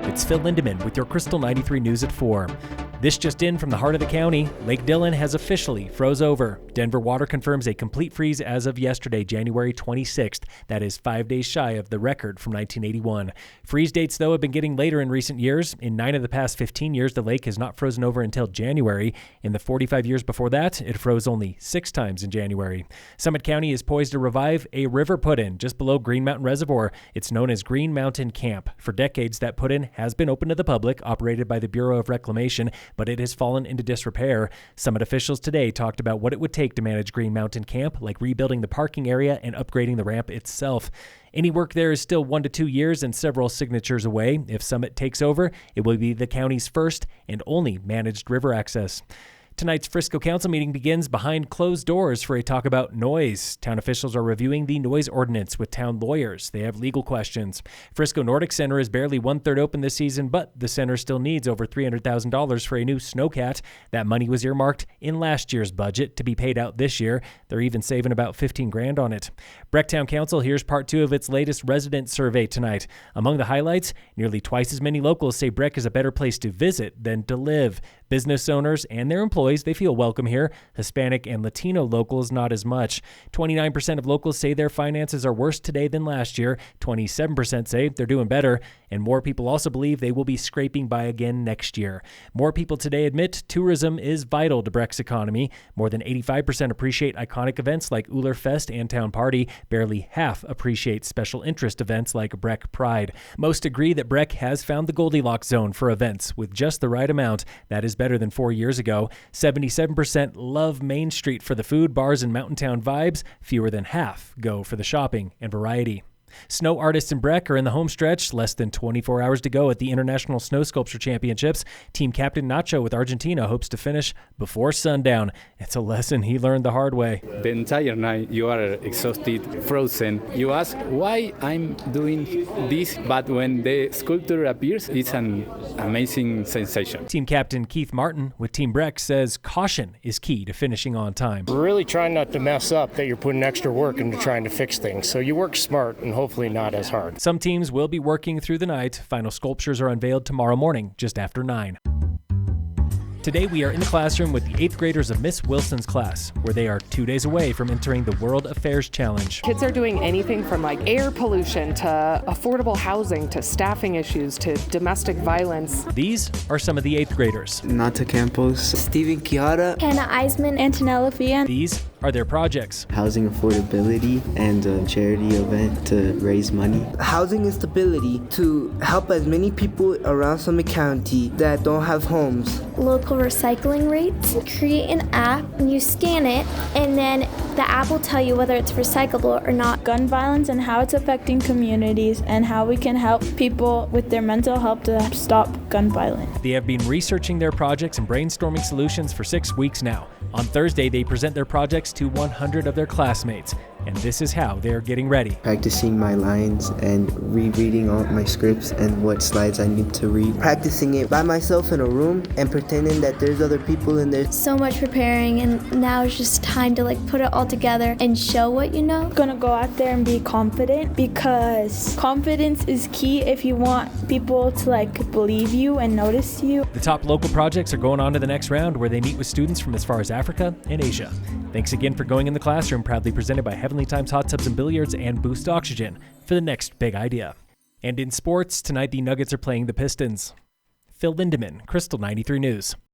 It's Phil Lindemann with your Krystal 93 News at 4. This just in from the heart of the county, Lake Dillon has officially froze over. Denver Water confirms a complete freeze as of yesterday, January 26th. That is 5 days shy of the record from 1981. Freeze dates, though, have been getting later in recent years. In 9 of the past 15 years, the lake has not frozen over until January. In the 45 years before that, it froze only 6 times in January. Summit County is poised to revive a river put-in just below Green Mountain Reservoir. It's known as Green Mountain Camp. For decades, that put-in has been open to the public, operated by the Bureau of Reclamation, but it has fallen into disrepair. Summit officials today talked about what it would take to manage Green Mountain Camp, like rebuilding the parking area and upgrading the ramp itself. Any work there is still 1 to 2 years and several signatures away. If Summit takes over, it will be the county's first and only managed river access. Tonight's Frisco Council meeting begins behind closed doors for a talk about noise. Town officials are reviewing the noise ordinance with town lawyers. They have legal questions. Frisco Nordic Center is barely 1/3 open this season, but the center still needs over $300,000 for a new snowcat. That money was earmarked in last year's budget to be paid out this year. They're even saving about $15,000 on it. Breck Town Council hears part 2 of its latest resident survey tonight. Among the highlights, nearly twice as many locals say Breck is a better place to visit than to live. Business owners and their employees, they feel welcome here. Hispanic and Latino locals, not as much. 29% of locals say their finances are worse today than last year. 27% say they're doing better. And more people also believe they will be scraping by again next year. More people today admit tourism is vital to Breck's economy. More than 85% appreciate iconic events like Uller Fest and Town Party. Barely half appreciate special interest events like Breck Pride. Most agree that Breck has found the Goldilocks zone for events with just the right amount. That is better than 4 years ago. 77% love Main Street for the food, bars, and mountain town vibes. Fewer than half go for the shopping and variety. Snow artists in Breck are in the home stretch. Less than 24 hours to go at the International Snow Sculpture Championships. Team captain Nacho with Argentina hopes to finish before sundown. It's a lesson he learned the hard way. The entire night you are exhausted, frozen. You ask why I'm doing this, but when the sculpture appears, it's an amazing sensation. Team captain Keith Martin with Team Breck says caution is key to finishing on time. Really trying not to mess up that you're putting extra work into trying to fix things. So you work smart and hopefully not as hard. Some teams will be working through the night. Final sculptures are unveiled tomorrow morning, just after 9. Today we are in the classroom with the 8th graders of Miss Wilson's class, where they are 2 days away from entering the World Affairs Challenge. Kids are doing anything from air pollution to affordable housing to staffing issues to domestic violence. These are some of the 8th graders. Nata Campos, Steven Chiara, Hannah Eisman, Antonella Fian. These are their projects. Housing affordability and a charity event to raise money. Housing instability to help as many people around Summit County that don't have homes. Local recycling rates. Create an app and you scan it and then the app will tell you whether it's recyclable or not. Gun violence and how it's affecting communities and how we can help people with their mental health to stop gun violence. They have been researching their projects and brainstorming solutions for 6 weeks now. On Thursday, they present their projects to 100 of their classmates, and this is how they're getting ready. Practicing my lines and rereading all my scripts and what slides I need to read. Practicing it by myself in a room and pretending that there's other people in there. So much preparing, and now it's just time to put it all together and show what you know. Gonna go out there and be confident, because confidence is key if you want people to believe you and notice you. The top local projects are going on to the next round, where they meet with students from as far as Africa and Asia. Thanks again for going in the classroom, proudly presented by Heavenly Times Hot Tubs and Billiards and Boost Oxygen for the next big idea. And in sports, tonight the Nuggets are playing the Pistons. Phil Lindemann, Krystal 93 News.